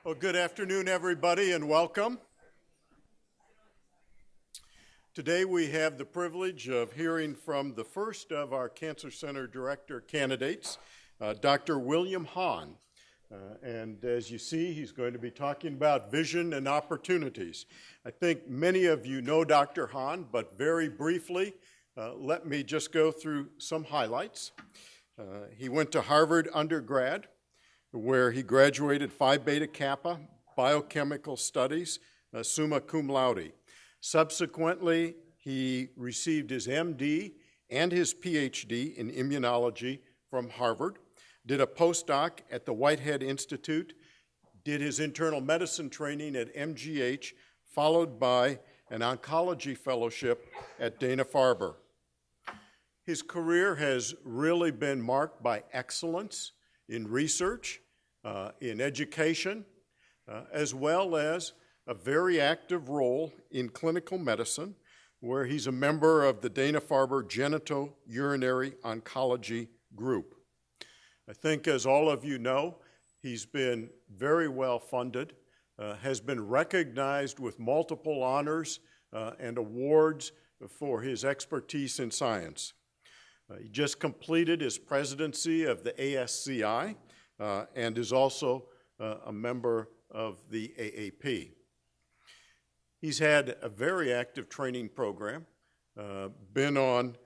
Well, good afternoon, everybody, and welcome. Today we have the privilege of hearing from the first of our Cancer Center Director candidates, Dr. William Hahn. And as you see, he's going to be talking about vision and opportunities. I think many of you know Dr. Hahn, but very briefly, let me just go through some highlights. He went to Harvard undergrad, where he graduated Phi Beta Kappa, Biochemical Studies, summa cum laude. Subsequently, he received his MD and his PhD in immunology from Harvard, did a postdoc at the Whitehead Institute, did his internal medicine training at MGH, followed by an oncology fellowship at Dana-Farber. His career has really been marked by excellence in research, in education, as well as a very active role in clinical medicine, where he's a member of the Dana-Farber Genitourinary Oncology Group. I think, as all of you know, he's been very well funded, has been recognized with multiple honors and awards for his expertise in science. He just completed his presidency of the ASCI, and is also a member of the AAP. He's had a very active training program, been on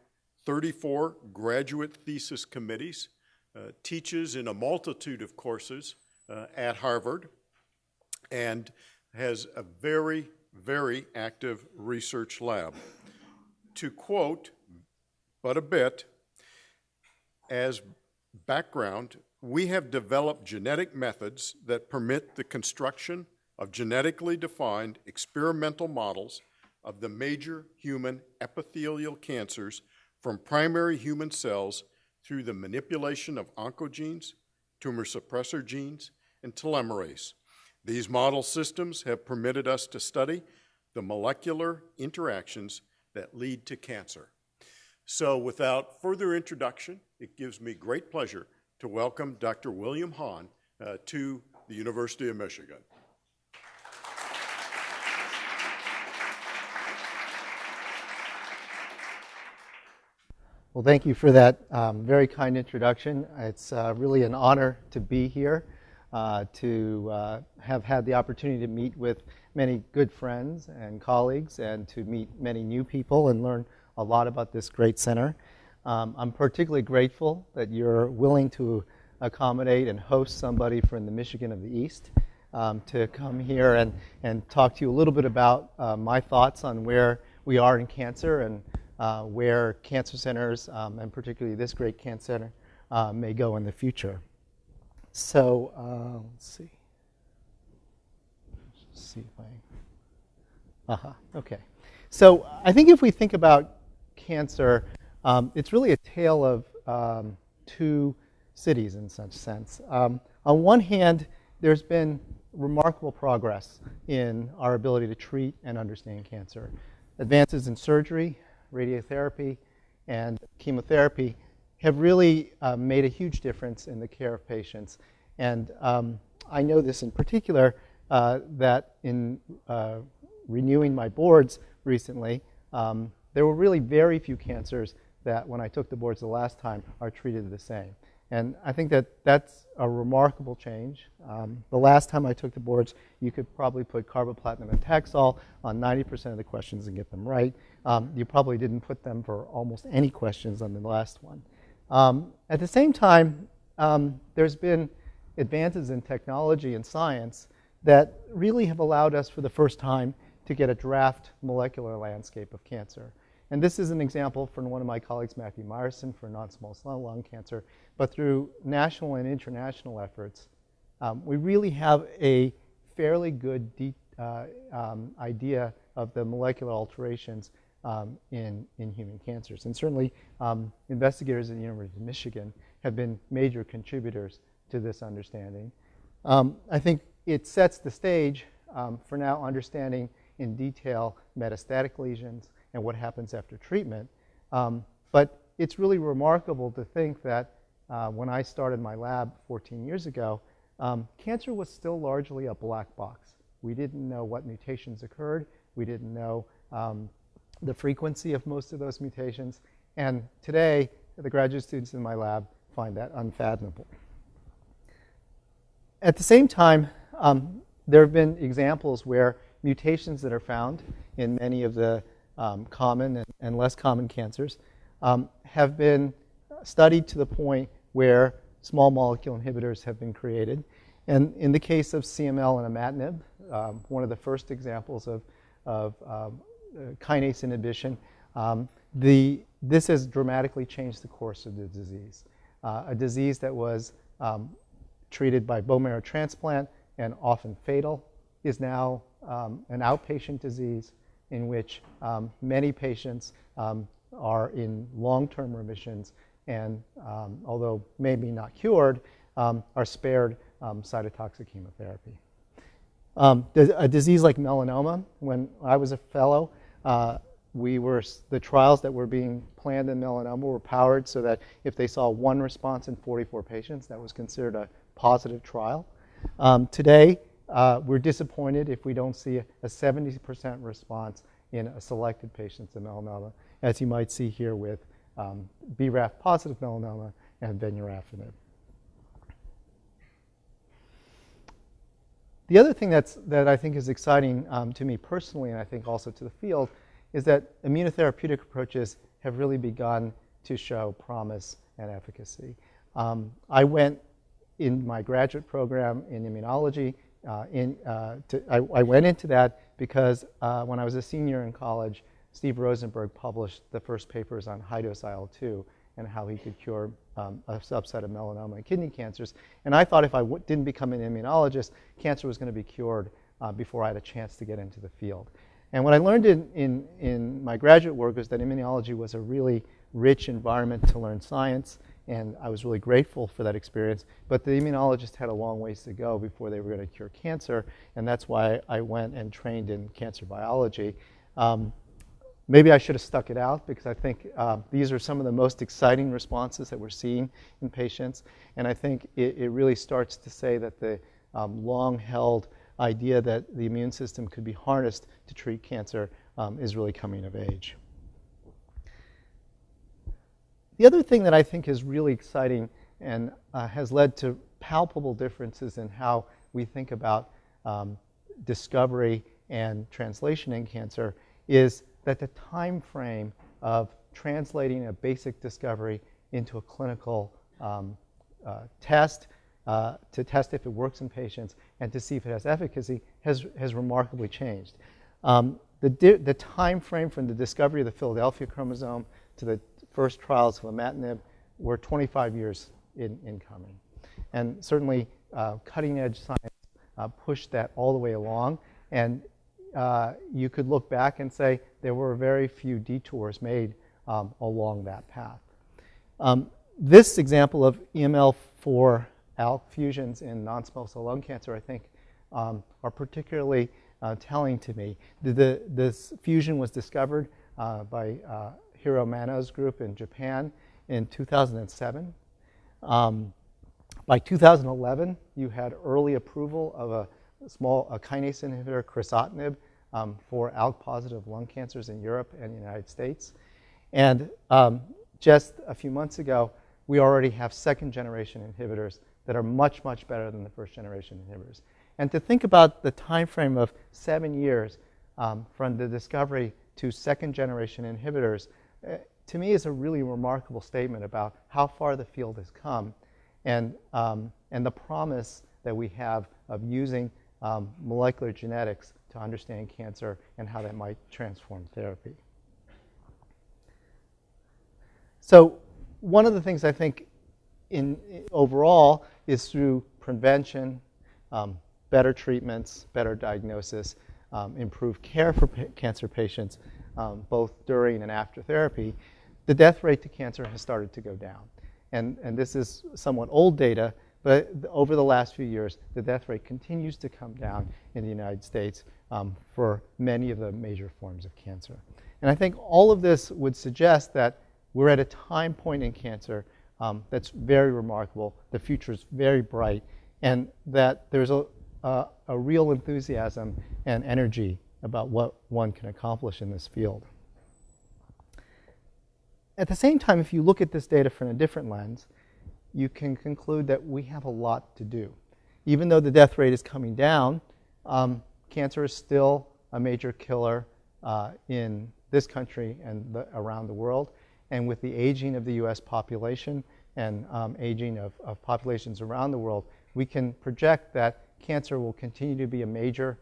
34 graduate thesis committees, teaches in a multitude of courses at Harvard, and has a very, very active research lab. To quote, but a bit, as background, we have developed genetic methods that permit the construction of genetically defined experimental models of the major human epithelial cancers from primary human cells through the manipulation of oncogenes, tumor suppressor genes, and telomerase. These model systems have permitted us to study the molecular interactions that lead to cancer. So without further introduction, it gives me great pleasure to welcome Dr. William Hahn to the University of Michigan. Well, thank you for that very kind introduction. It's really an honor to be here, to have had the opportunity to meet with many good friends and colleagues, and to meet many new people and learn a lot about this great center. I'm particularly grateful that you're willing to accommodate and host somebody from the Michigan of the East to come here and talk to you a little bit about my thoughts on where we are in cancer and where cancer centers, and particularly this great cancer center, may go in the future. So let's see. Let's see if I... okay. So I think if we think about cancer, it's really a tale of two cities in such sense. On one hand, there's been remarkable progress in our ability to treat and understand cancer. Advances in surgery, radiotherapy, and chemotherapy have really made a huge difference in the care of patients. And I know this in particular, that in renewing my boards recently, there were really very few cancers that when I took the boards the last time are treated the same. And I think that that's a remarkable change. The last time I took the boards, you could probably put carboplatin and Taxol on 90% of the questions and get them right. You probably didn't put them for almost any questions on the last one. At the same time, there's been advances in technology and science that really have allowed us for the first time to get a draft molecular landscape of cancer. And this is an example from one of my colleagues, Matthew Myerson, for non-small cell lung cancer. But through national and international efforts, we really have a fairly good idea of the molecular alterations in human cancers. And certainly, investigators at the University of Michigan have been major contributors to this understanding. I think it sets the stage for now understanding in detail metastatic lesions and what happens after treatment. But it's really remarkable to think that when I started my lab 14 years ago, cancer was still largely a black box. We didn't know what mutations occurred. We didn't know the frequency of most of those mutations. And today, the graduate students in my lab find that unfathomable. At the same time, there have been examples where mutations that are found in many of the common and less common cancers have been studied to the point where small molecule inhibitors have been created. And in the case of CML and imatinib, one of the first examples of kinase inhibition, this has dramatically changed the course of the disease. A disease that was treated by bone marrow transplant and often fatal is now an outpatient disease in which many patients are in long-term remissions and, although maybe not cured, are spared cytotoxic chemotherapy. A disease like melanoma, when I was a fellow, the trials that were being planned in melanoma were powered so that if they saw one response in 44 patients, that was considered a positive trial. Today, we're disappointed if we don't see a 70% response in a selected patients in melanoma, as you might see here with BRAF positive melanoma and venurafenib. The other thing that I think is exciting to me personally, and I think also to the field, is that immunotherapeutic approaches have really begun to show promise and efficacy. I went in my graduate program in immunology. I went into that because when I was a senior in college, Steve Rosenberg published the first papers on high-dose IL-2 and how he could cure a subset of melanoma and kidney cancers. And I thought if I didn't become an immunologist, cancer was going to be cured before I had a chance to get into the field. And what I learned in my graduate work was that immunology was a really rich environment to learn science, and I was really grateful for that experience. But the immunologist had a long ways to go before they were going to cure cancer, and that's why I went and trained in cancer biology. Maybe I should have stuck it out because I think these are some of the most exciting responses that we're seeing in patients. And I think it really starts to say that the long-held idea that the immune system could be harnessed to treat cancer is really coming of age. The other thing that I think is really exciting and has led to palpable differences in how we think about discovery and translation in cancer is that the time frame of translating a basic discovery into a clinical test to test if it works in patients and to see if it has efficacy has remarkably changed. The time frame from the discovery of the Philadelphia chromosome to the first trials of imatinib were 25 years in coming. And certainly cutting-edge science pushed that all the way along. And you could look back and say there were very few detours made along that path. This example of EML4 ALK fusions in non-small cell lung cancer, I think, are particularly telling to me. This fusion was discovered by Hiro Mano's group in Japan in 2007. By 2011, you had early approval of a kinase inhibitor, crizotinib, for ALK-positive lung cancers in Europe and the United States. And just a few months ago, we already have second-generation inhibitors that are much, much better than the first-generation inhibitors. And to think about the time frame of 7 years from the discovery to second-generation inhibitors, to me is a really remarkable statement about how far the field has come and the promise that we have of using molecular genetics to understand cancer and how that might transform therapy. So one of the things I think overall is through prevention, better treatments, better diagnosis, improved care for cancer patients, both during and after therapy, the death rate to cancer has started to go down. And this is somewhat old data, but over the last few years, the death rate continues to come down in the United States for many of the major forms of cancer. And I think all of this would suggest that we're at a time point in cancer that's very remarkable. The future is very bright. and that there's a real enthusiasm and energy about what one can accomplish in this field. At the same time, if you look at this data from a different lens, you can conclude that we have a lot to do. Even though the death rate is coming down, cancer is still a major killer in this country and around the world. And with the aging of the US population and aging of populations around the world, we can project that cancer will continue to be a major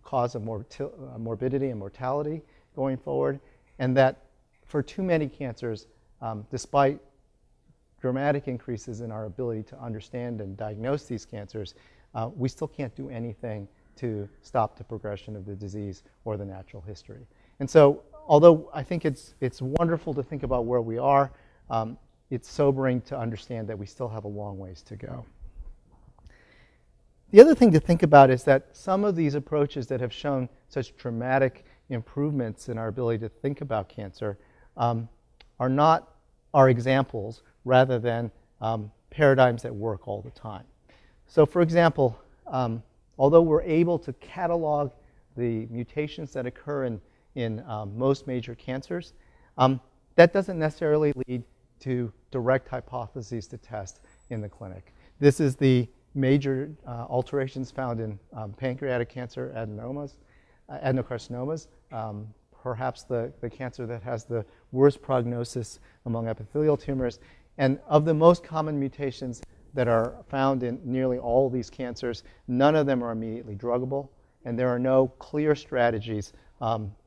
cause of morbidity and mortality going forward, and that for too many cancers, despite dramatic increases in our ability to understand and diagnose these cancers, we still can't do anything to stop the progression of the disease or the natural history. And so, although I think it's wonderful to think about where we are, it's sobering to understand that we still have a long ways to go. The other thing to think about is that some of these approaches that have shown such dramatic improvements in our ability to think about cancer are examples rather than paradigms that work all the time. So for example, although we're able to catalog the mutations that occur in most major cancers, that doesn't necessarily lead to direct hypotheses to test in the clinic. This is the major alterations found in pancreatic cancer adenocarcinomas, perhaps the cancer that has the worst prognosis among epithelial tumors. And of the most common mutations that are found in nearly all these cancers, none of them are immediately druggable, and there are no clear strategies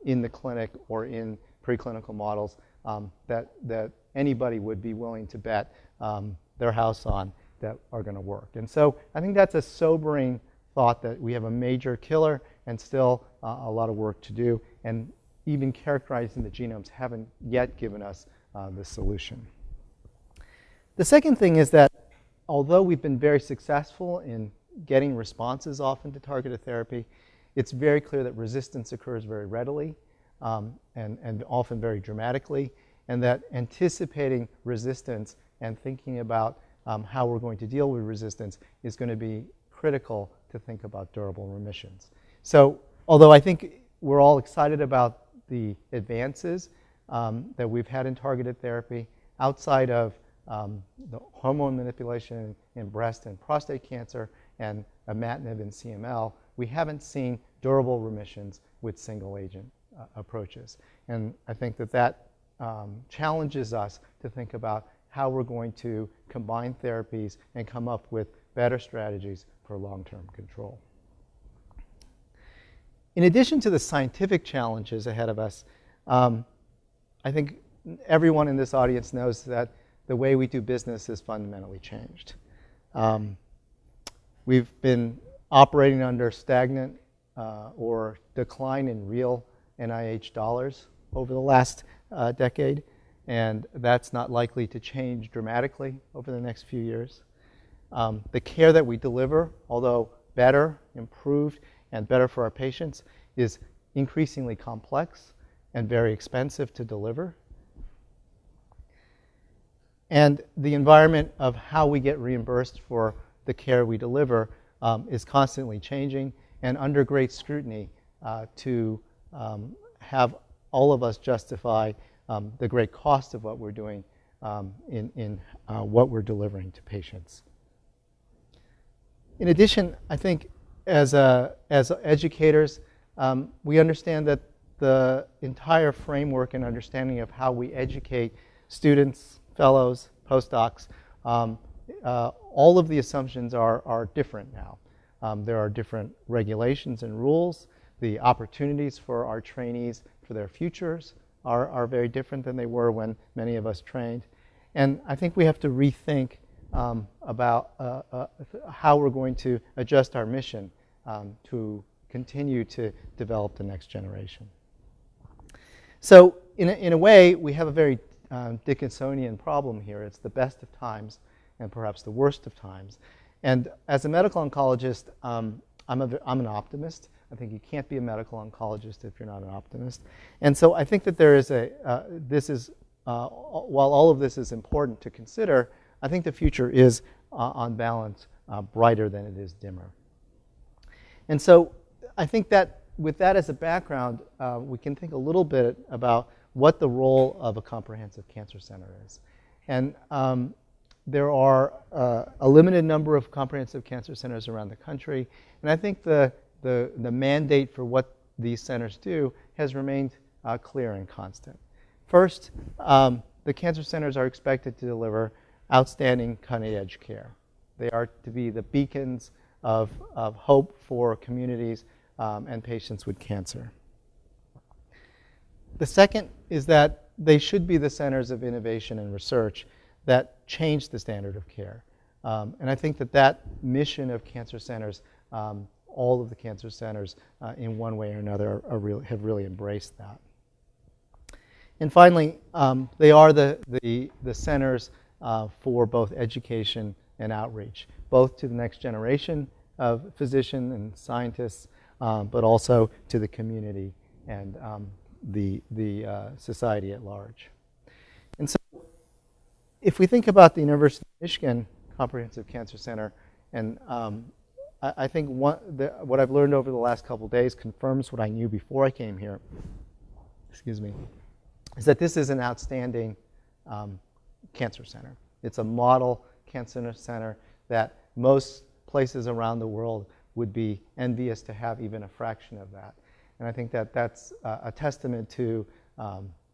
in the clinic or in preclinical models that anybody would be willing to bet their house on that are going to work. And so I think that's a sobering thought that we have a major killer and still a lot of work to do, and even characterizing the genomes haven't yet given us the solution. The second thing is that although we've been very successful in getting responses often to targeted therapy, it's very clear that resistance occurs very readily and often very dramatically, and that anticipating resistance and thinking about how we're going to deal with resistance is going to be critical to think about durable remissions. So although I think we're all excited about the advances that we've had in targeted therapy outside of the hormone manipulation in breast and prostate cancer and imatinib and CML, we haven't seen durable remissions with single agent approaches. And I think that challenges us to think about how we're going to combine therapies and come up with better strategies for long-term control. In addition to the scientific challenges ahead of us, I think everyone in this audience knows that the way we do business has fundamentally changed. We've been operating under stagnant or decline in real NIH dollars over the last decade, and that's not likely to change dramatically over the next few years. The care that we deliver, although better, improved, and better for our patients, is increasingly complex and very expensive to deliver. And the environment of how we get reimbursed for the care we deliver is constantly changing and under great scrutiny to have all of us justify the great cost of what we're doing in what we're delivering to patients. In addition, I think as educators, we understand that the entire framework and understanding of how we educate students, fellows, postdocs, all of the assumptions are different now. There are different regulations and rules. The opportunities for our trainees for their futures are very different than they were when many of us trained. And I think we have to rethink about how we're going to adjust our mission to continue to develop the next generation. So in a way, we have a very Dickinsonian problem here. It's the best of times and perhaps the worst of times. And as a medical oncologist, I'm an optimist. I think you can't be a medical oncologist if you're not an optimist. And so I think that there is while all of this is important to consider, I think the future is on balance, brighter than it is dimmer. And so I think that with that as a background, we can think a little bit about what the role of a comprehensive cancer center is. And there are a limited number of comprehensive cancer centers around the country, and I think the mandate for what these centers do has remained clear and constant. First, the cancer centers are expected to deliver outstanding cutting-edge care. They are to be the beacons of hope for communities and patients with cancer. The second is that they should be the centers of innovation and research that change the standard of care. And I think that mission of cancer centers, all of the cancer centers in one way or another have really embraced that. And finally, they are the centers for both education and outreach, both to the next generation of physicians and scientists, but also to the community and the society at large. And so if we think about the University of Michigan Comprehensive Cancer Center, and I think what I've learned over the last couple of days confirms what I knew before I came here, excuse me, is that this is an outstanding cancer center. It's a model cancer center that most places around the world would be envious to have even a fraction of that. And I think that's a testament to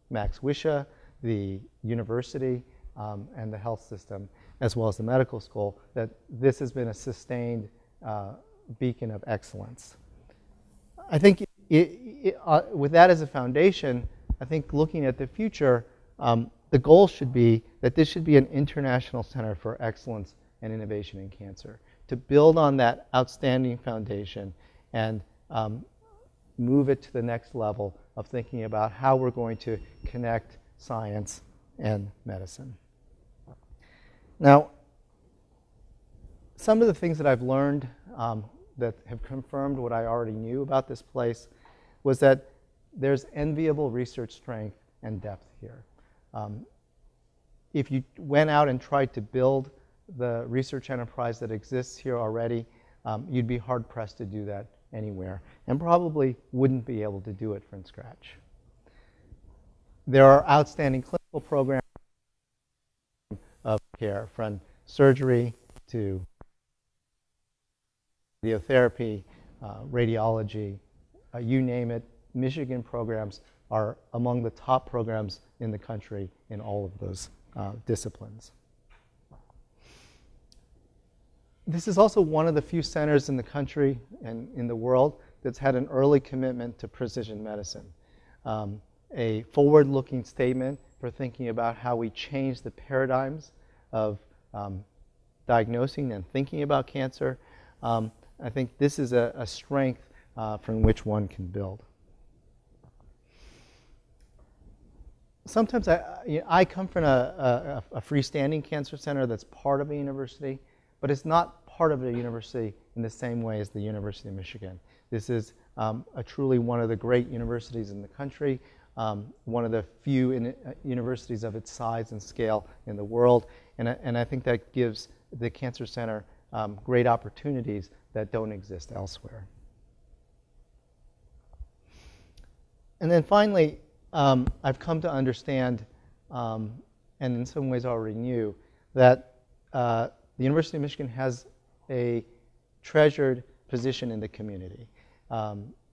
Max Wisha, the university, and the health system, as well as the medical school, that this has been a sustained beacon of excellence. I think with that as a foundation, I think looking at the future, the goal should be that this should be an international center for excellence and innovation in cancer, to build on that outstanding foundation and move it to the next level of thinking about how we're going to connect science and medicine. Now, some of the things that I've learned that have confirmed what I already knew about this place was that there's enviable research strength and depth here. If you went out and tried to build the research enterprise that exists here already, you'd be hard-pressed to do that anywhere, and probably wouldn't be able to do it from scratch. There are outstanding clinical programs of care, from surgery to radiotherapy, radiology, you name it. Michigan programs are among the top programs in the country in all of those disciplines. This is also one of the few centers in the country and in the world that's had an early commitment to precision medicine, a forward-looking statement for thinking about how we change the paradigms of diagnosing and thinking about cancer. I think this is a strength from which one can build. Sometimes I come from a freestanding cancer center that's part of a university, but it's not part of a university in the same way as the University of Michigan. This is truly one of the great universities in the country, one of the few universities of its size and scale in the world, and I think that gives the Cancer Center great opportunities that don't exist elsewhere. And then finally, I've come to understand, and in some ways already knew, that the University of Michigan has a treasured position in the community.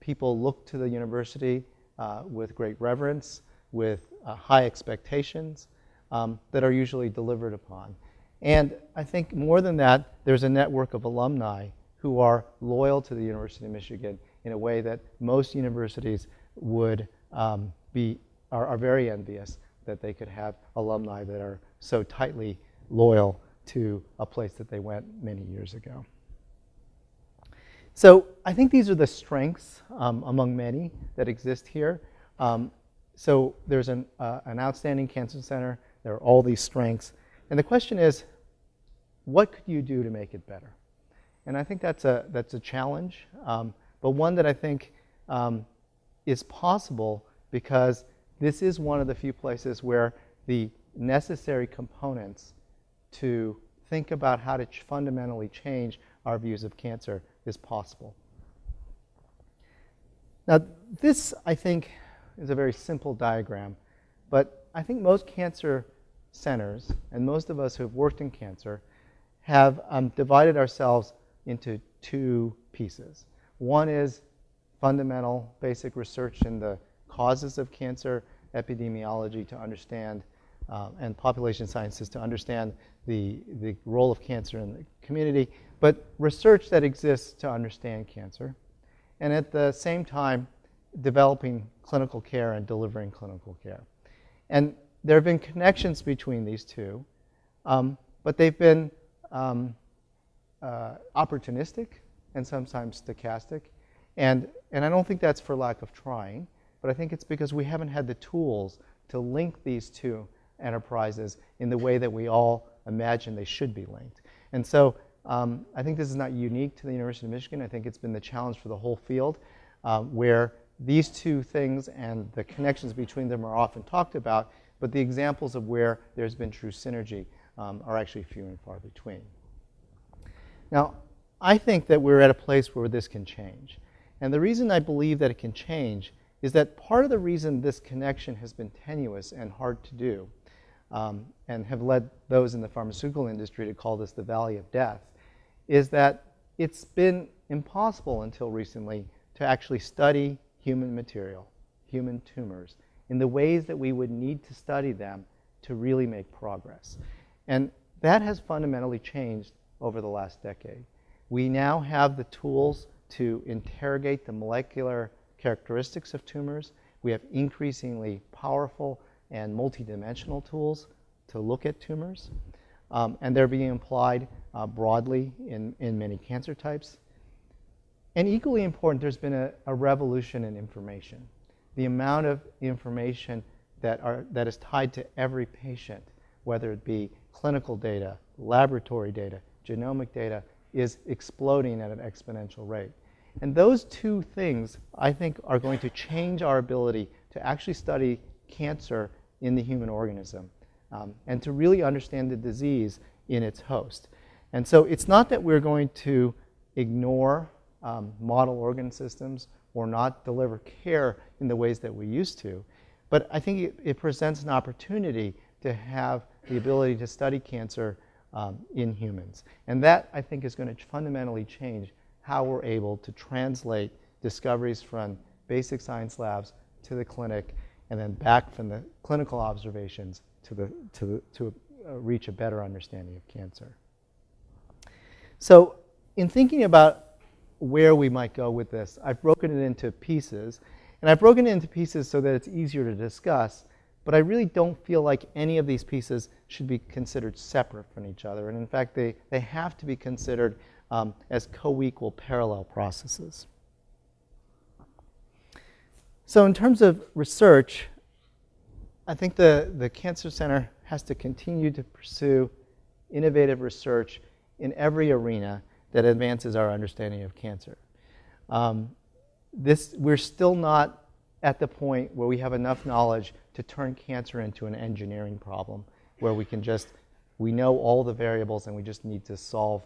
People look to the university with great reverence, with high expectations that are usually delivered upon. And I think more than that, there's a network of alumni who are loyal to the University of Michigan in a way that most universities would are very envious that they could have alumni that are so tightly loyal to a place that they went many years ago. So I think these are the strengths among many that exist here. So there's an outstanding cancer center. There are all these strengths. And the question is, what could you do to make it better? And I think that's a challenge, but one that I think is possible because this is one of the few places where the necessary components to think about how to fundamentally change our views of cancer is possible. Now, this, I think, is a very simple diagram, but I think most cancer centers, and most of us who have worked in cancer, have divided ourselves into two pieces. One is fundamental basic research in the causes of cancer, epidemiology to understand, and population sciences to understand the role of cancer in the community, but research that exists to understand cancer. And at the same time, developing clinical care and delivering clinical care. And there have been connections between these two, but they've been opportunistic and sometimes stochastic. And I don't think that's for lack of trying, but I think it's because we haven't had the tools to link these two enterprises in the way that we all imagine they should be linked. And so I think this is not unique to the University of Michigan. I think it's been the challenge for the whole field, where these two things and the connections between them are often talked about, but the examples of where there's been true synergy are actually few and far between. Now, I think that we're at a place where this can change. And the reason I believe that it can change is that part of the reason this connection has been tenuous and hard to do, and have led those in the pharmaceutical industry to call this the valley of death, is that it's been impossible until recently to actually study human material, human tumors, in the ways that we would need to study them to really make progress. And that has fundamentally changed over the last decade. We now have the tools to interrogate the molecular characteristics of tumors. We have increasingly powerful and multidimensional tools to look at tumors. And they're being applied broadly in many cancer types. And equally important, there's been a revolution in information. The amount of information that is tied to every patient, whether it be clinical data, laboratory data, genomic data, is exploding at an exponential rate. And those two things, I think, are going to change our ability to actually study cancer in the human organism and to really understand the disease in its host. And so it's not that we're going to ignore model organ systems or not deliver care in the ways that we used to, but I think it presents an opportunity to have the ability to study cancer in humans. And that, I think, is going to fundamentally change how we're able to translate discoveries from basic science labs to the clinic and then back from the clinical observations to reach a better understanding of cancer. So in thinking about where we might go with this, I've broken it into pieces. And I've broken it into pieces so that it's easier to discuss, but I really don't feel like any of these pieces should be considered separate from each other. And in fact, they have to be considered as co-equal parallel processes. So in terms of research, I think the Cancer Center has to continue to pursue innovative research in every arena that advances our understanding of cancer. We're still not at the point where we have enough knowledge to turn cancer into an engineering problem, where we know all the variables and we just need to solve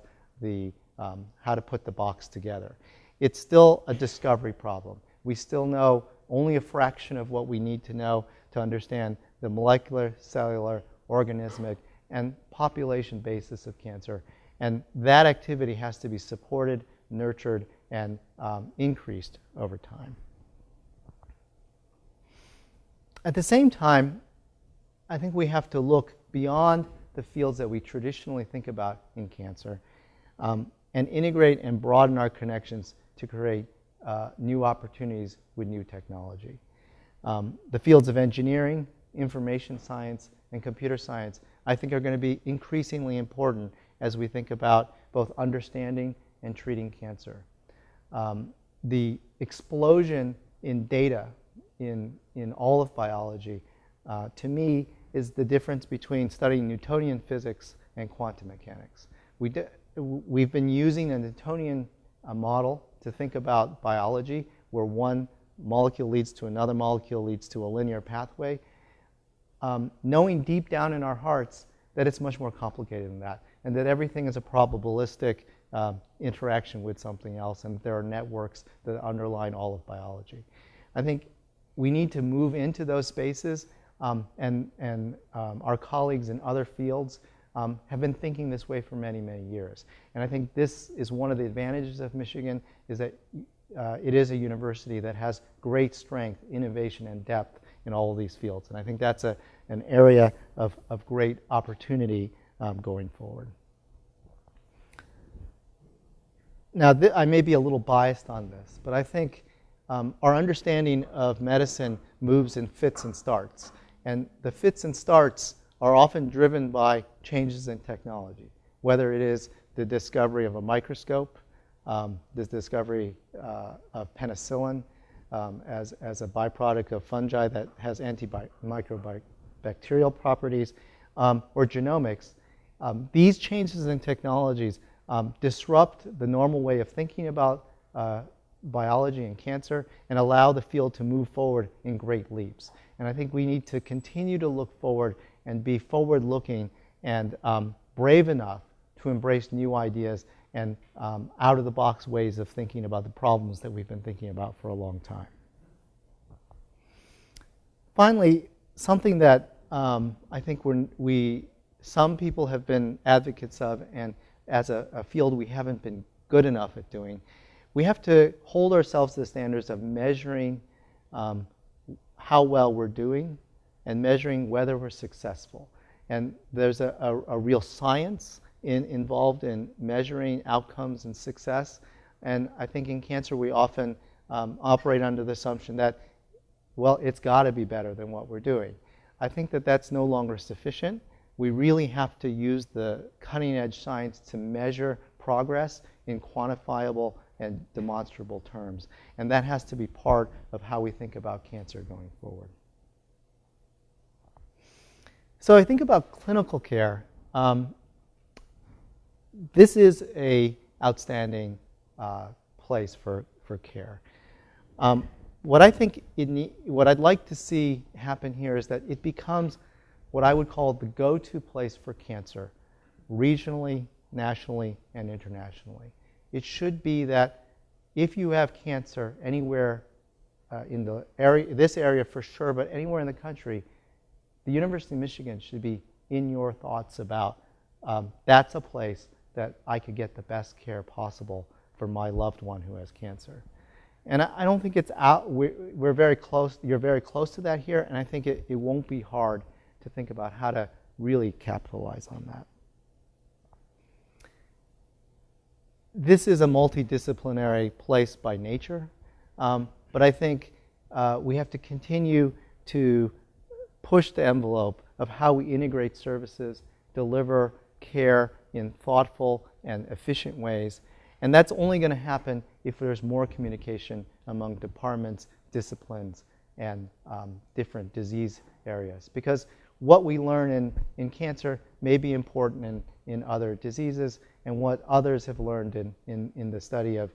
how to put the box together. It's still a discovery problem. We still know only a fraction of what we need to know to understand the molecular, cellular, organismic, and population basis of cancer. And that activity has to be supported, nurtured, and increased over time. At the same time, I think we have to look beyond the fields that we traditionally think about in cancer and integrate and broaden our connections to create new opportunities with new technology. The fields of engineering, information science, and computer science, I think, are going to be increasingly important as we think about both understanding and treating cancer. The explosion in data in all of biology, to me, is the difference between studying Newtonian physics and quantum mechanics. We've been using a Newtonian model to think about biology, where one molecule leads to another molecule leads to a linear pathway, knowing deep down in our hearts that it's much more complicated than that. and that everything is a probabilistic interaction with something else, and there are networks that underline all of biology. I think we need to move into those spaces, and our colleagues in other fields have been thinking this way for many, many years. And I think this is one of the advantages of Michigan, is that it is a university that has great strength, innovation, and depth in all of these fields. And I think that's an area of great opportunity going forward. Now, I may be a little biased on this, but I think our understanding of medicine moves in fits and starts. And the fits and starts are often driven by changes in technology, whether it is the discovery of a microscope, the discovery of penicillin as a byproduct of fungi that has antimicrobial properties, or genomics. These changes in technologies disrupt the normal way of thinking about biology and cancer and allow the field to move forward in great leaps. And I think we need to continue to look forward and be forward-looking and brave enough to embrace new ideas and out-of-the-box ways of thinking about the problems that we've been thinking about for a long time. Finally, something that I think some people have been advocates of, and as a field we haven't been good enough at doing, we have to hold ourselves to the standards of measuring how well we're doing and measuring whether we're successful. And there's a real science involved in measuring outcomes and success. And I think in cancer we often operate under the assumption that, well, it's got to be better than what we're doing. I think that that's no longer sufficient. We really have to use the cutting-edge science to measure progress in quantifiable and demonstrable terms. And that has to be part of how we think about cancer going forward. So I think about clinical care. This is an outstanding place for care. What I'd like to see happen here is that it becomes what I would call the go-to place for cancer, regionally, nationally, and internationally. It should be that if you have cancer anywhere in the area, this area for sure, but anywhere in the country, the University of Michigan should be in your thoughts about that's a place that I could get the best care possible for my loved one who has cancer. And I don't think it's out. We're very close. You're very close to that here, and I think it won't be hard to think about how to really capitalize on that. This is a multidisciplinary place by nature, but I think we have to continue to push the envelope of how we integrate services, deliver care in thoughtful and efficient ways, and that's only going to happen if there's more communication among departments, disciplines, and different disease areas. Because what we learn in cancer may be important in other diseases, and what others have learned in the study of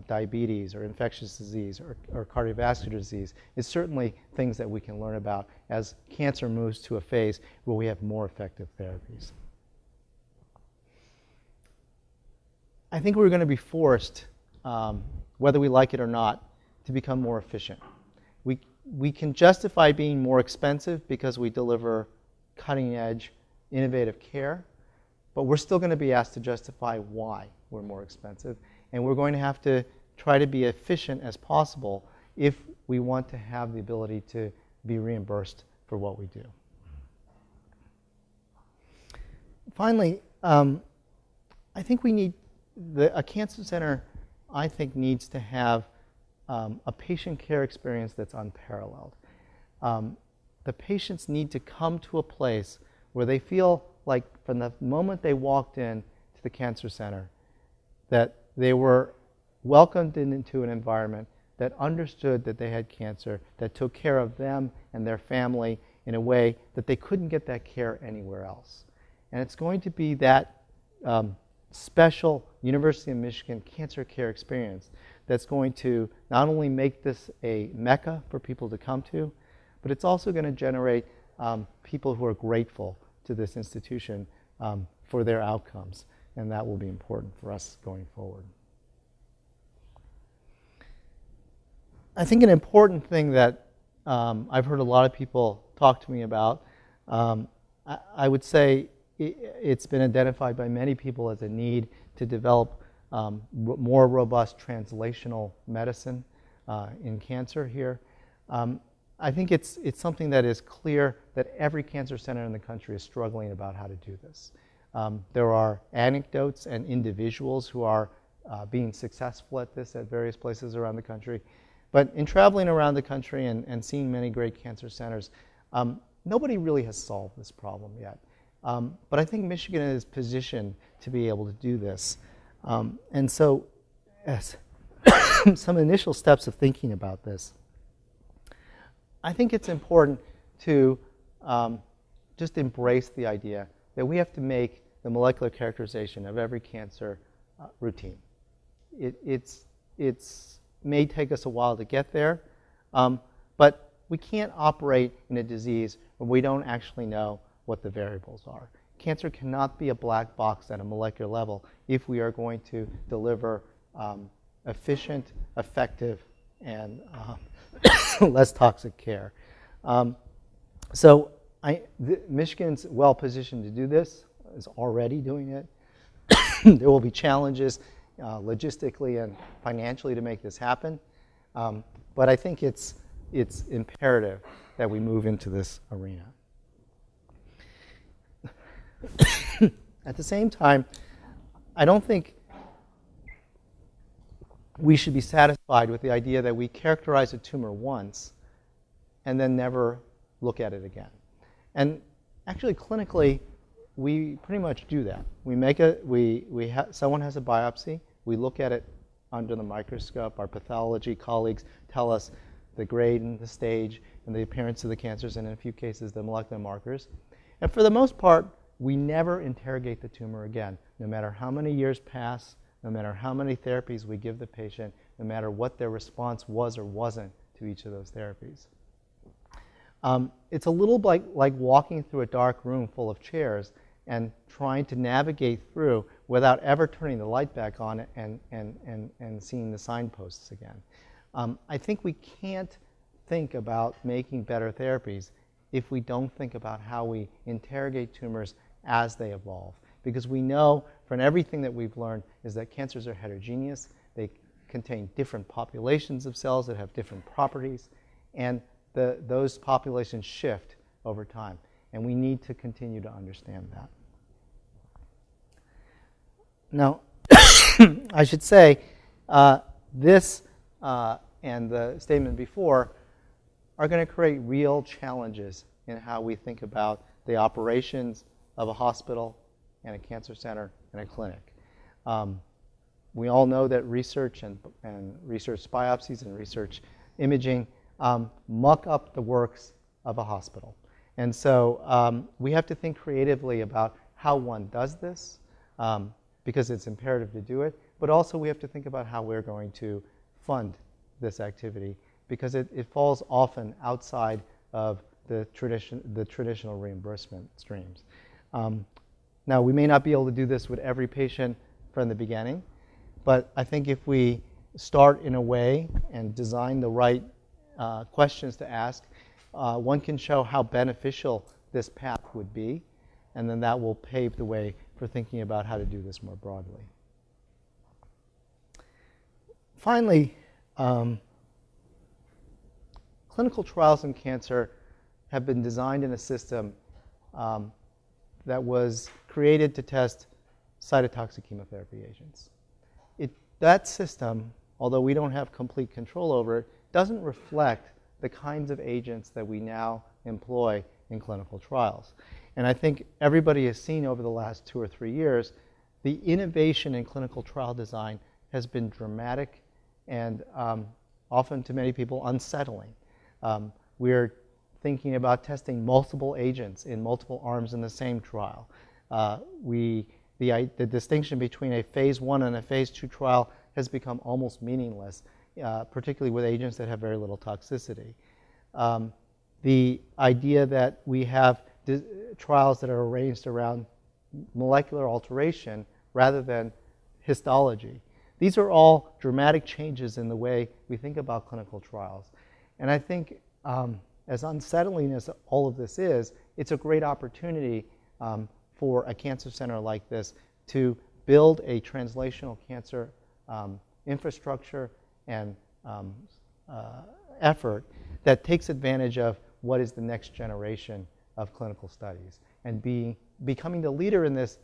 diabetes or infectious disease or cardiovascular disease is certainly things that we can learn about as cancer moves to a phase where we have more effective therapies. I think we're going to be forced, whether we like it or not, to become more efficient. We can justify being more expensive because we deliver cutting-edge, innovative care, but we're still going to be asked to justify why we're more expensive, and we're going to have to try to be efficient as possible if we want to have the ability to be reimbursed for what we do. Finally, I think we need a cancer center, I think, needs to have a patient care experience that's unparalleled. The patients need to come to a place where they feel like from the moment they walked in to the cancer center that they were welcomed into an environment that understood that they had cancer, that took care of them and their family in a way that they couldn't get that care anywhere else. And it's going to be that special University of Michigan cancer care experience that's going to not only make this a mecca for people to come to, but it's also going to generate people who are grateful to this institution for their outcomes, and that will be important for us going forward. I think an important thing that I've heard a lot of people talk to me about, I would say it's been identified by many people as a need to develop more robust translational medicine in cancer here. I think it's something that is clear that every cancer center in the country is struggling about how to do this. There are anecdotes and individuals who are being successful at this at various places around the country. But in traveling around the country and seeing many great cancer centers, nobody really has solved this problem yet. But I think Michigan is positioned to be able to do this. And so as some initial steps of thinking about this, I think it's important to just embrace the idea that we have to make the molecular characterization of every cancer routine. It's may take us a while to get there, but we can't operate in a disease when we don't actually know what the variables are. Cancer cannot be a black box at a molecular level if we are going to deliver efficient, effective, and less toxic care. Michigan's well positioned to do this, is already doing it. There will be challenges logistically and financially to make this happen. But I think it's imperative that we move into this arena. At the same time, I don't think we should be satisfied with the idea that we characterize a tumor once and then never look at it again. And actually, clinically, we pretty much do that. Someone has a biopsy. We look at it under the microscope. Our pathology colleagues tell us the grade and the stage and the appearance of the cancers, and in a few cases, the molecular markers. And for the most part, we never interrogate the tumor again, no matter how many years pass, no matter how many therapies we give the patient, no matter what their response was or wasn't to each of those therapies. It's a little like walking through a dark room full of chairs and trying to navigate through without ever turning the light back on and seeing the signposts again. I think we can't think about making better therapies if we don't think about how we interrogate tumors as they evolve. Because we know from everything that we've learned is that cancers are heterogeneous. They contain different populations of cells that have different properties, and those populations shift over time. And we need to continue to understand that. Now, I should say this and the statement before are going to create real challenges in how we think about the operations of a hospital and a cancer center and a clinic. We all know that research and research biopsies and research imaging muck up the works of a hospital. And so we have to think creatively about how one does this, because it's imperative to do it, but also we have to think about how we're going to fund this activity, because it falls often outside of the traditional reimbursement streams. Now, we may not be able to do this with every patient from the beginning, but I think if we start in a way and design the right questions to ask, one can show how beneficial this path would be, and then that will pave the way for thinking about how to do this more broadly. Finally, clinical trials in cancer have been designed in a system that was created to test cytotoxic chemotherapy agents. That system, although we don't have complete control over it, doesn't reflect the kinds of agents that we now employ in clinical trials. And I think everybody has seen over the last 2 or 3 years, the innovation in clinical trial design has been dramatic and often to many people unsettling. We're thinking about testing multiple agents in multiple arms in the same trial. The distinction between a phase 1 and a phase 2 trial has become almost meaningless, particularly with agents that have very little toxicity. The idea that we have trials that are arranged around molecular alteration rather than histology. These are all dramatic changes in the way we think about clinical trials. And I think as unsettling as all of this is, it's a great opportunity for a cancer center like this to build a translational cancer infrastructure and effort that takes advantage of what is the next generation of clinical studies. And becoming the leader in this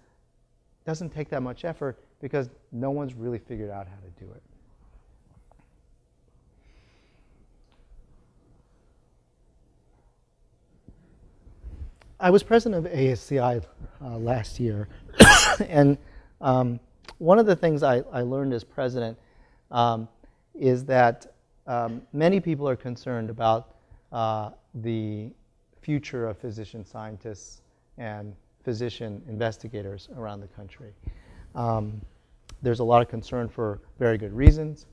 doesn't take that much effort because no one's really figured out how to do it. I was president of ASCI last year, and one of the things I learned as president is that many people are concerned about the future of physician scientists and physician investigators around the country. There's a lot of concern for very good reasons.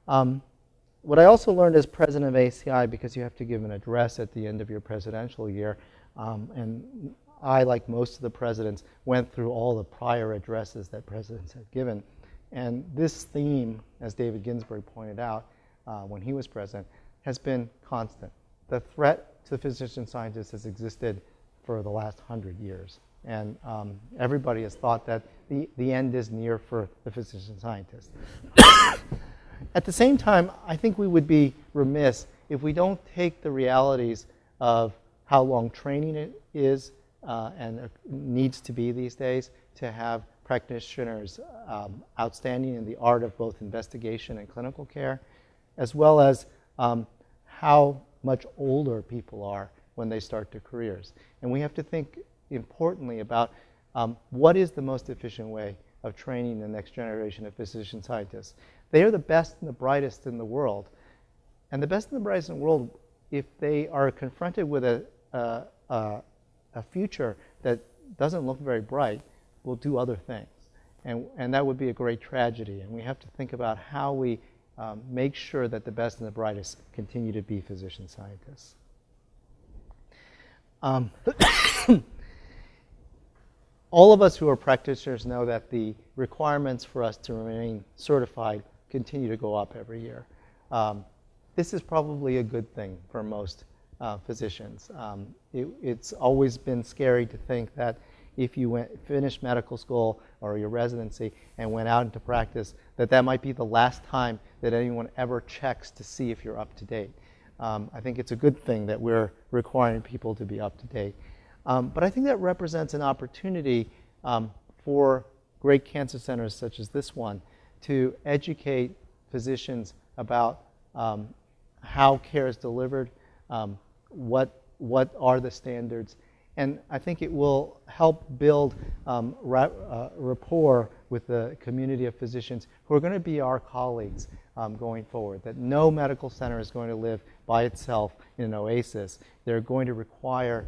What I also learned as president of ASCI, because you have to give an address at the end of your presidential year, and I, like most of the presidents, went through all the prior addresses that presidents had given. And this theme, as David Ginsburg pointed out when he was president, has been constant. The threat to physician scientists has existed for the last 100 years. And everybody has thought that the end is near for the physician scientist. At the same time, I think we would be remiss if we don't take the realities of how long training it is and needs to be these days to have practitioners outstanding in the art of both investigation and clinical care, as well as how much older people are when they start their careers. And we have to think importantly about what is the most efficient way of training the next generation of physician scientists. They are the best and the brightest in the world. And the best and the brightest in the world, if they are confronted with a future that doesn't look very bright, will do other things. And that would be a great tragedy. And we have to think about how we make sure that the best and the brightest continue to be physician scientists. All of us who are practitioners know that the requirements for us to remain certified continue to go up every year. This is probably a good thing for most physicians. It's always been scary to think that if you finished medical school or your residency and went out into practice, that might be the last time that anyone ever checks to see if you're up to date. I think it's a good thing that we're requiring people to be up to date. But I think that represents an opportunity for great cancer centers such as this one to educate physicians about how care is delivered, what are the standards, and I think it will help build rapport with the community of physicians who are going to be our colleagues going forward, that no medical center is going to live by itself in an oasis. They're going to require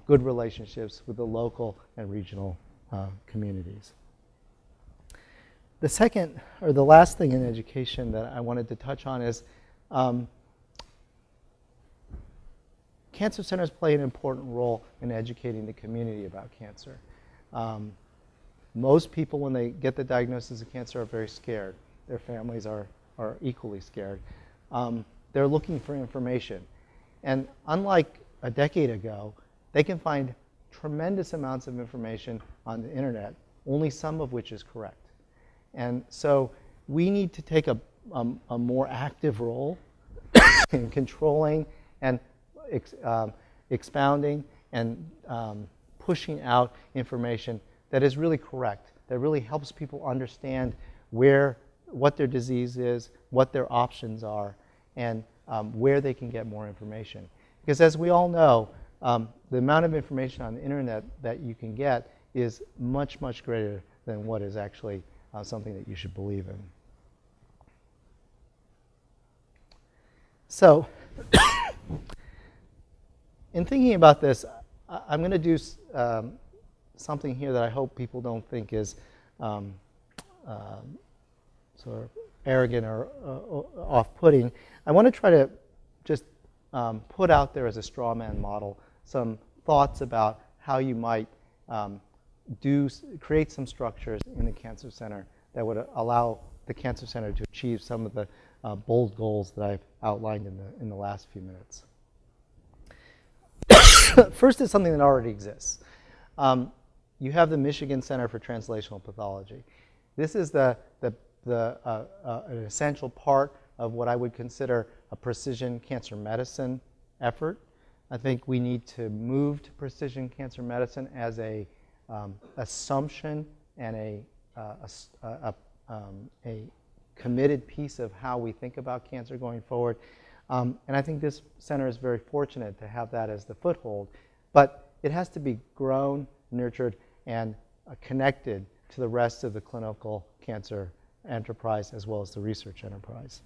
good relationships with the local and regional communities. The second, or the last thing in education that I wanted to touch on is cancer centers play an important role in educating the community about cancer. Most people, when they get the diagnosis of cancer, are very scared. Their families are equally scared. They're looking for information. And unlike a decade ago, they can find tremendous amounts of information on the internet, only some of which is correct. And so we need to take a more active role in controlling and expounding and pushing out information that is really correct, that really helps people understand what their disease is, what their options are, and where they can get more information. Because as we all know, the amount of information on the internet that you can get is much, much greater than what is actually something that you should believe in. So, in thinking about this, I'm going to do something here that I hope people don't think is sort of arrogant or off-putting. I want to try to just put out there as a straw man model some thoughts about how you might create some structures in the Cancer Center that would allow the Cancer Center to achieve some of the bold goals that I've outlined in the last few minutes. First is something that already exists. You have the Michigan Center for Translational Pathology. This is an essential part of what I would consider a precision cancer medicine effort. I think we need to move to precision cancer medicine as a assumption and a committed piece of how we think about cancer going forward. And I think this center is very fortunate to have that as the foothold. But it has to be grown, nurtured, and connected to the rest of the clinical cancer enterprise as well as the research enterprise.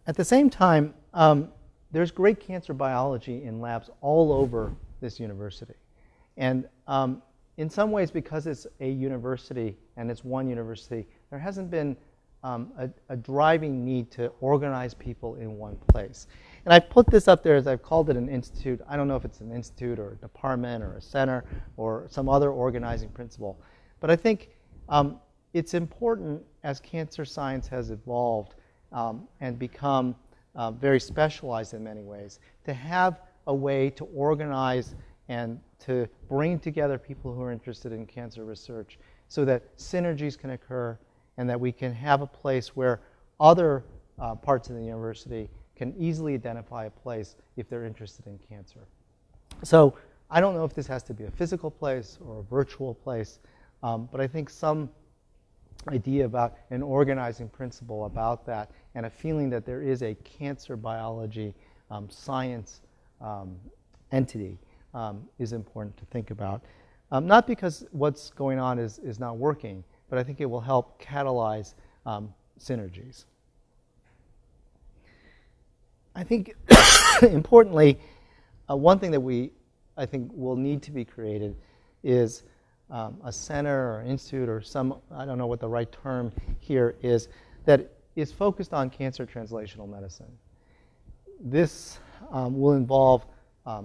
At the same time, there's great cancer biology in labs all over this university. And in some ways, because it's a university and it's one university, there hasn't been a driving need to organize people in one place. And I've put this up there as I've called it an institute. I don't know if it's an institute or a department or a center or some other organizing principle. But I think it's important as cancer science has evolved and become very specialized in many ways, to have a way to organize and to bring together people who are interested in cancer research so that synergies can occur and that we can have a place where other parts of the university can easily identify a place if they're interested in cancer. So I don't know if this has to be a physical place or a virtual place, but I think some idea about an organizing principle about that and a feeling that there is a cancer biology science entity is important to think about. Not because what's going on is not working, but I think it will help catalyze synergies. I think, importantly, one thing that I think will need to be created is a center or institute or some, I don't know what the right term here is, that is focused on cancer translational medicine. This will involve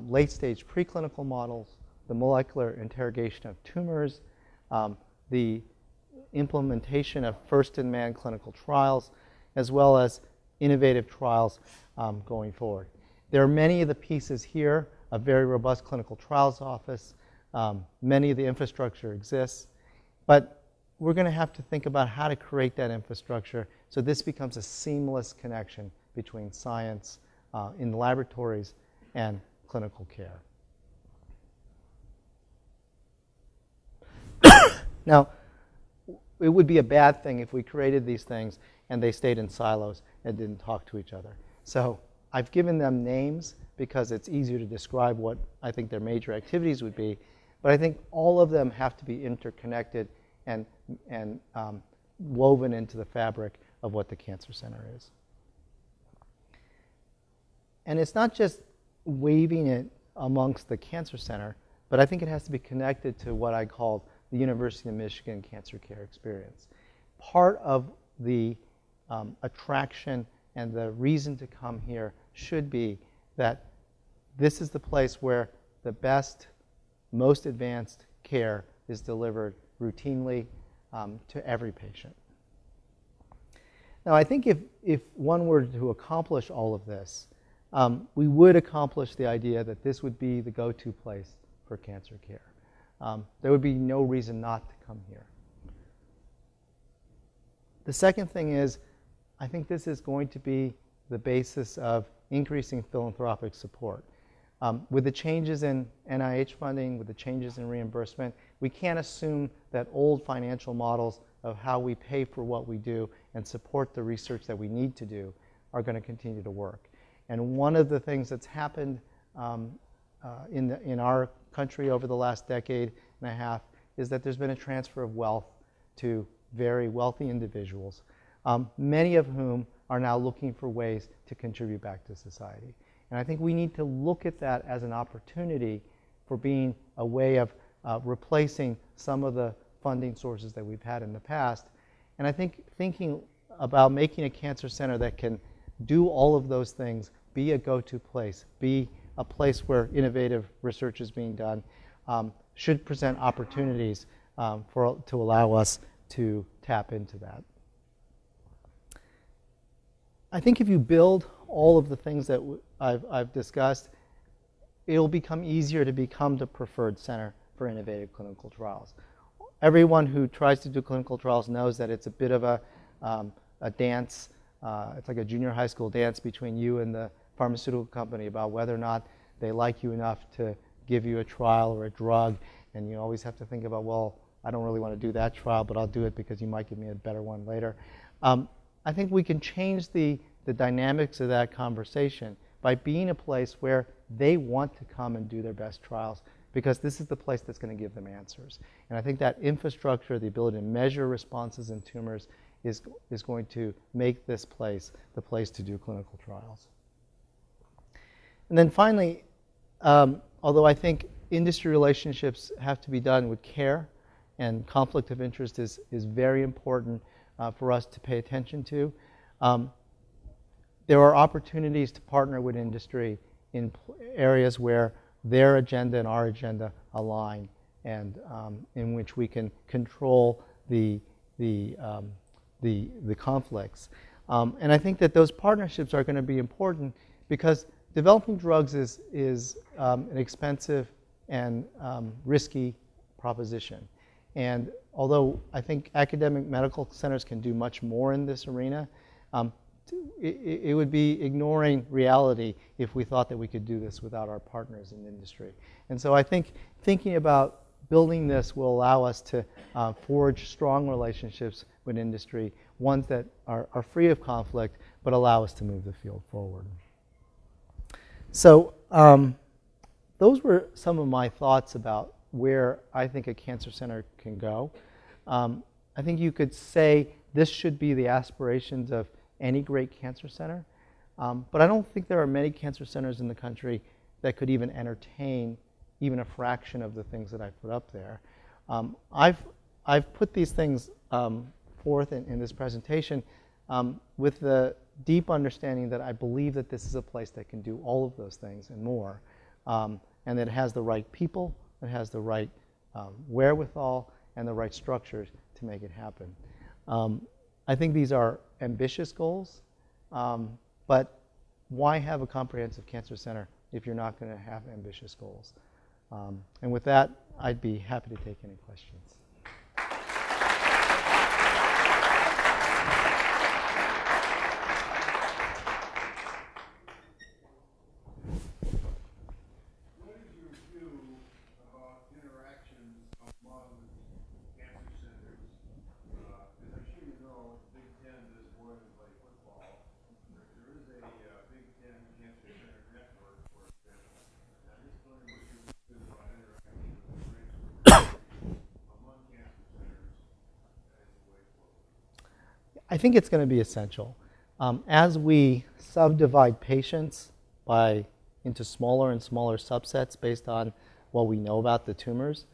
late-stage preclinical models, the molecular interrogation of tumors, the implementation of first-in-man clinical trials, as well as innovative trials going forward. There are many of the pieces here, a very robust clinical trials office. Many of the infrastructure exists, but we're going to have to think about how to create that infrastructure so this becomes a seamless connection between science in laboratories and clinical care. Now, it would be a bad thing if we created these things and they stayed in silos and didn't talk to each other. So I've given them names because it's easier to describe what I think their major activities would be. But I think all of them have to be interconnected and woven into the fabric of what the Cancer Center is. And it's not just waving it amongst the Cancer Center, but I think it has to be connected to what I called the University of Michigan Cancer Care Experience. Part of the attraction and the reason to come here should be that this is the place where the best, most advanced care is delivered routinely to every patient. Now, I think if one were to accomplish all of this, we would accomplish the idea that this would be the go-to place for cancer care. There would be no reason not to come here. The second thing is, I think this is going to be the basis of increasing philanthropic support. With the changes in NIH funding, with the changes in reimbursement, we can't assume that old financial models of how we pay for what we do and support the research that we need to do are going to continue to work. And one of the things that's happened in our country over the last decade and a half is that there's been a transfer of wealth to very wealthy individuals, many of whom are now looking for ways to contribute back to society. And I think we need to look at that as an opportunity for being a way of replacing some of the funding sources that we've had in the past. And I think thinking about making a cancer center that can do all of those things, be a go-to place, be a place where innovative research is being done, should present opportunities to allow us to tap into that. I think if you build all of the things that I've discussed, it'll become easier to become the preferred center for innovative clinical trials. Everyone who tries to do clinical trials knows that it's a bit of a dance. It's like a junior high school dance between you and the pharmaceutical company about whether or not they like you enough to give you a trial or a drug. And you always have to think about, well, I don't really want to do that trial, but I'll do it because you might give me a better one later. I think we can change the dynamics of that conversation by being a place where they want to come and do their best trials, because this is the place that's going to give them answers. And I think that infrastructure, the ability to measure responses in tumors, is going to make this place the place to do clinical trials. And then finally, although I think industry relationships have to be done with care, and conflict of interest is very important for us to pay attention to, there are opportunities to partner with industry in areas where their agenda and our agenda align, and in which we can control the conflicts. And I think that those partnerships are going to be important because developing drugs is an expensive and risky proposition. And although I think academic medical centers can do much more in this arena, it would be ignoring reality if we thought that we could do this without our partners in industry. And so I think thinking about building this will allow us to forge strong relationships with industry, ones that are free of conflict, but allow us to move the field forward. So those were some of my thoughts about where I think a cancer center can go. I think you could say this should be the aspirations of any great cancer center, but I don't think there are many cancer centers in the country that could even entertain even a fraction of the things that I put up there. I've put these things forth in this presentation with the deep understanding that I believe that this is a place that can do all of those things and more, and that it has the right people, it has the right wherewithal, and the right structures to make it happen. I think these are ambitious goals, but why have a comprehensive cancer center if you're not going to have ambitious goals? And with that, I'd be happy to take any questions. What is your view about interactions among cancer centers? As I'm sure you know, the Big Ten does more than play football. There is a Big Ten cancer center network, for example. I'm just wondering what your view is about interactions among cancer centers as a way forward. I think it's going to be essential. As we subdivide patients into smaller and smaller subsets based on what we know about the tumors,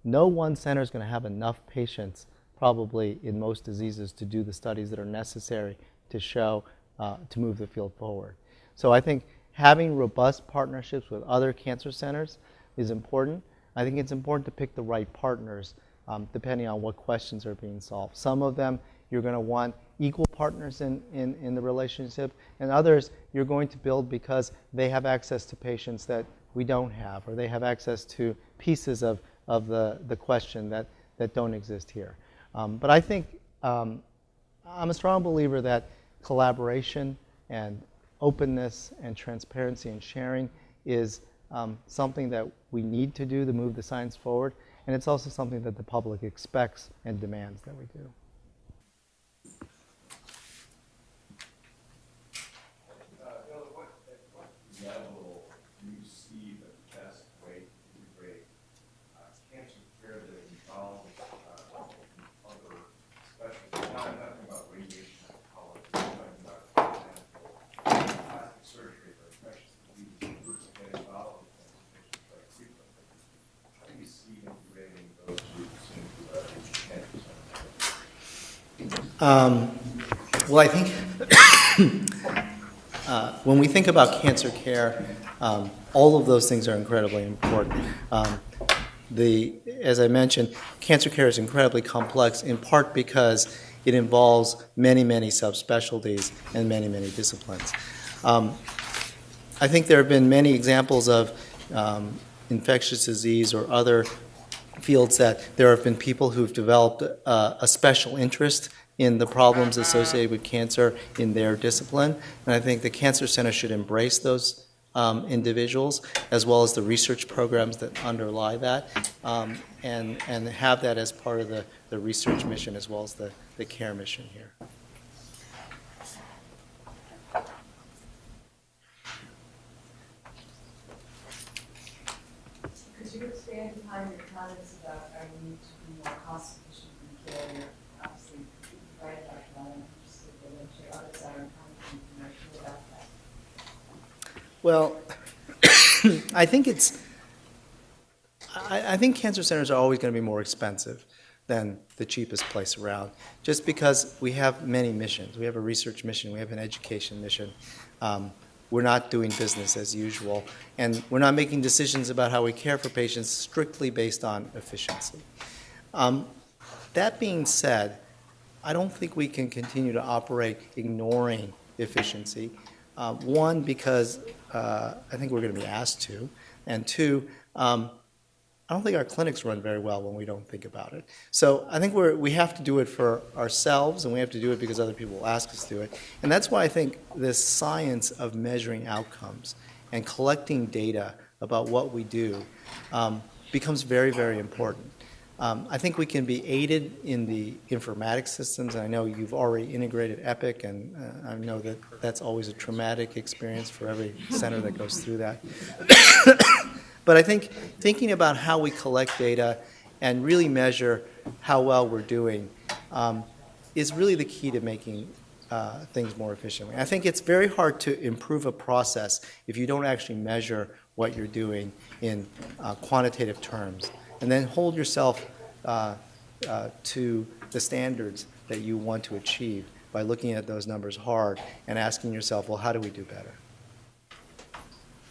no one center is going to have enough patients probably in most diseases to do the studies that are necessary to show, to move the field forward. So I think having robust partnerships with other cancer centers is important. I think it's important to pick the right partners depending on what questions are being solved. Some of them you're going to want equal partners in the relationship, and others you're going to build because they have access to patients that we don't have, or they have access to pieces of the question that don't exist here. But I think I'm a strong believer that collaboration and openness and transparency and sharing is something that we need to do to move the science forward, and it's also something that the public expects and demands that we do. Level do you see the best way to integrate cancer care that involves other specialties? Now I'm talking about radiation oncology, I'm talking about, for example, plastic surgery or infectious disease groups that get involved in cancer patients very frequently. How do you see integrating those groups into cancer centers? Well, I think when we think about cancer care, all of those things are incredibly important. as I mentioned, cancer care is incredibly complex, in part because it involves many, many subspecialties and many, many disciplines. I think there have been many examples of infectious disease or other fields that there have been people who've developed a special interest in the problems associated with cancer in their discipline. And I think the Cancer Center should embrace those individuals, as well as the research programs that underlie that, and have that as part of the research mission as well as the care mission here. Could you expand upon your comments about our need to be more cost efficient in care? You're obviously right about that. I'm interested in what your others are and how you can feel about that. Well, I think cancer centers are always going to be more expensive than the cheapest place around, just because we have many missions. We have a research mission, we have an education mission. We're not doing business as usual, and we're not making decisions about how we care for patients strictly based on efficiency. That being said, I don't think we can continue to operate ignoring efficiency. One, because I think we're going to be asked to, and two, I don't think our clinics run very well when we don't think about it. So I think we have to do it for ourselves, and we have to do it because other people will ask us to do it. And that's why I think this science of measuring outcomes and collecting data about what we do becomes very, very important. I think we can be aided in the informatics systems, and I know you've already integrated Epic, and I know that that's always a traumatic experience for every center that goes through that. But I think thinking about how we collect data and really measure how well we're doing is really the key to making things more efficiently. I think it's very hard to improve a process if you don't actually measure what you're doing in quantitative terms, and then hold yourself to the standards that you want to achieve by looking at those numbers hard and asking yourself, well, how do we do better?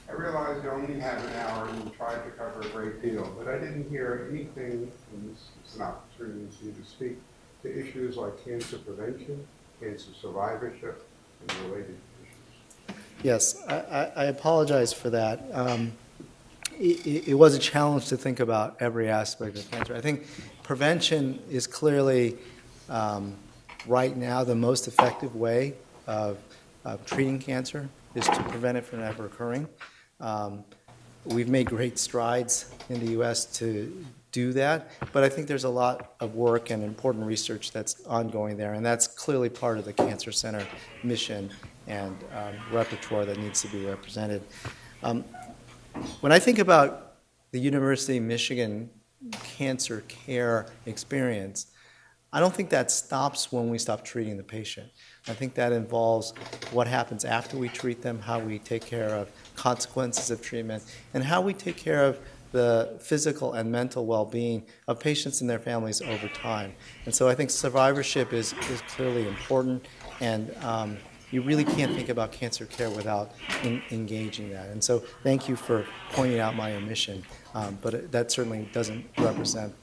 I realize you only have an hour and you tried to cover a great deal, but I didn't hear anything, and this is an opportunity for you to speak to issues like cancer prevention, cancer survivorship, and related issues. Yes, I apologize for that. It was a challenge to think about every aspect of cancer. I think prevention is clearly, right now, the most effective way of treating cancer is to prevent it from ever occurring. We've made great strides in the U.S. to do that, but I think there's a lot of work and important research that's ongoing there, and that's clearly part of the Cancer Center mission and repertoire that needs to be represented. When I think about the University of Michigan cancer care experience, I don't think that stops when we stop treating the patient. I think that involves what happens after we treat them, how we take care of consequences of treatment, and how we take care of the physical and mental well-being of patients and their families over time. And so I think survivorship is clearly important, and you really can't think about cancer care without engaging that. And so thank you for pointing out my omission, but that certainly doesn't represent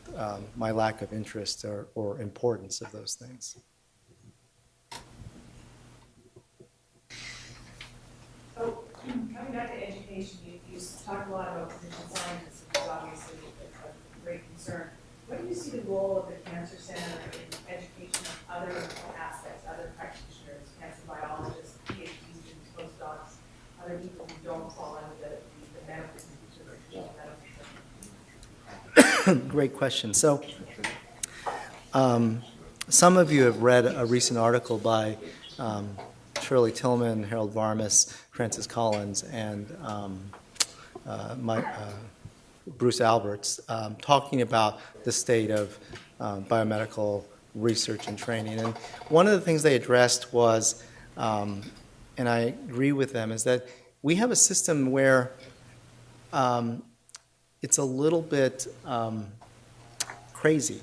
my lack of interest or importance of those things. So, coming back to education, you talk a lot about physician scientists, which is obviously a great concern. What do you see the role of the Cancer Center in education of other aspects, other practitioners, cancer biologists, PhD students, postdocs, other people who don't fall under the medical traditional medical? Great question. So, some of you have read a recent article by Shirley Tillman, Harold Varmus, Francis Collins, and Bruce Alberts talking about the state of biomedical research and training. And one of the things they addressed was, and I agree with them, is that we have a system where it's a little bit crazy.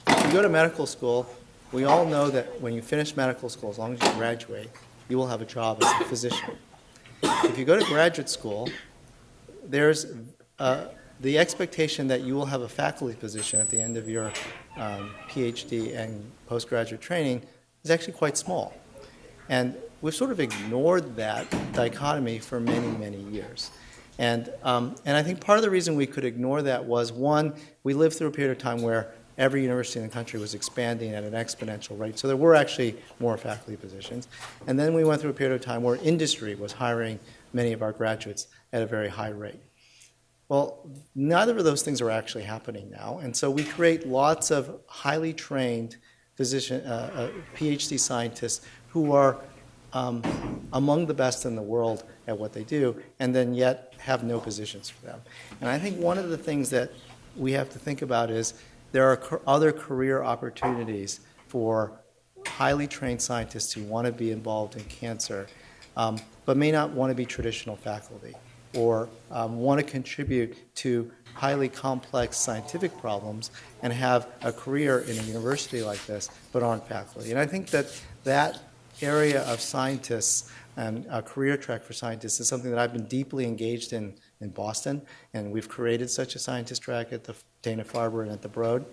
If you go to medical school, we all know that when you finish medical school, as long as you graduate, you will have a job as a physician. If you go to graduate school, there's the expectation that you will have a faculty position at the end of your PhD and postgraduate training is actually quite small. And we've sort of ignored that dichotomy for many, many years. And I think part of the reason we could ignore that was, one, we lived through a period of time where every university in the country was expanding at an exponential rate. So there were actually more faculty positions. And then we went through a period of time where industry was hiring many of our graduates at a very high rate. Well, neither of those things are actually happening now. And so we create lots of highly trained PhD scientists who are among the best in the world at what they do, and then yet have no positions for them. And I think one of the things that we have to think about is there are other career opportunities for highly trained scientists who want to be involved in cancer, but may not want to be traditional faculty, or want to contribute to highly complex scientific problems and have a career in a university like this, but aren't faculty. And I think that that area of scientists and a career track for scientists is something that I've been deeply engaged in Boston, and we've created such a scientist track at the Dana-Farber and at the Broad.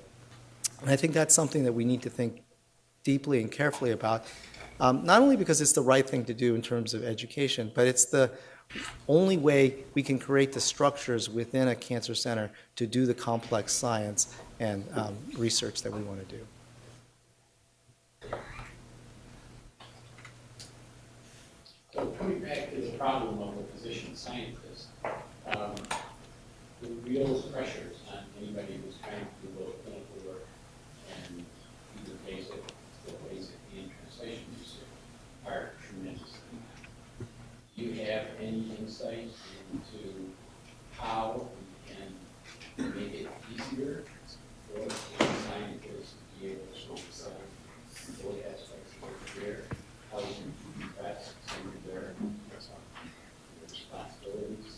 And I think that's something that we need to think deeply and carefully about, not only because it's the right thing to do in terms of education, but it's the only way we can create the structures within a cancer center to do the complex science and research that we want to do. So coming back to the problem of the physician scientist, the real pressures on anybody who's trying to do both clinical work and either basic, still basic, and translation research are tremendous. Do you have any insight into how we can make it easier for physician scientists to be able to decide both aspects of their career, how we can best some of their responsibilities,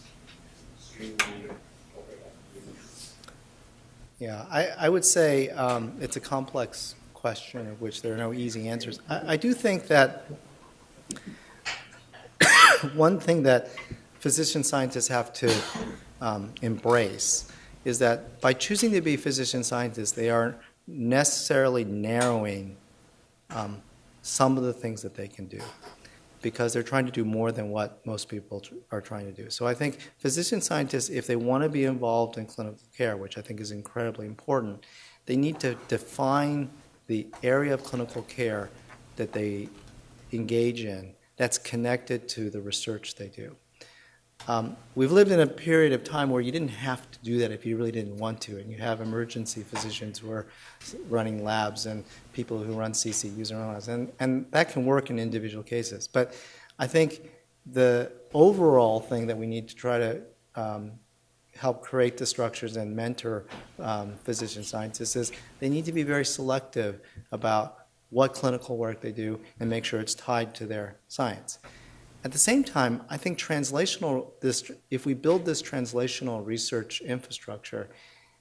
streamline Yeah, I would say it's a complex question of which there are no easy answers. I do think that one thing that physician scientists have to embrace is that by choosing to be physician scientists, they aren't necessarily narrowing some of the things that they can do, because they're trying to do more than what most people are trying to do. So I think physician scientists, if they want to be involved in clinical care, which I think is incredibly important, they need to define the area of clinical care that they engage in that's connected to the research they do. We've lived in a period of time where you didn't have to do that if you really didn't want to, and you have emergency physicians who are running labs and people who run CCUs and labs, and that can work in individual cases. But I think the overall thing that we need to try to help create the structures and mentor physician scientists is they need to be very selective about what clinical work they do and make sure it's tied to their science. At the same time, I think if we build this translational research infrastructure,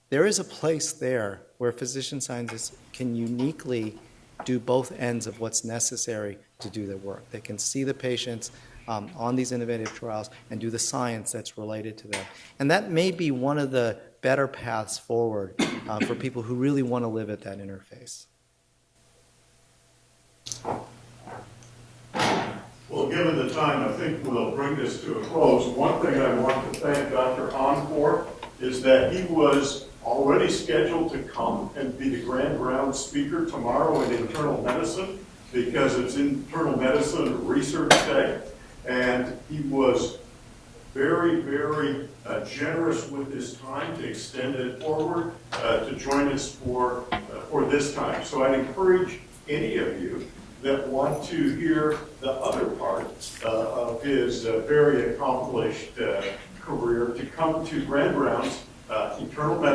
there is a place there where physician scientists can uniquely do both ends of what's necessary to do their work. They can see the patients on these innovative trials and do the science that's related to them. And that may be one of the better paths forward for people who really want to live at that interface. Well, given the time, I think we'll bring this to a close. One thing I want to thank Dr. Hahn for is that he was already scheduled to come and be the grand round speaker tomorrow in internal medicine, because it's internal medicine research day, and he was very, very generous with his time to extend it forward to join us for this time. So I'd encourage any of you that want to hear the other part of his very accomplished career to come to Grand Rounds Internal Medicine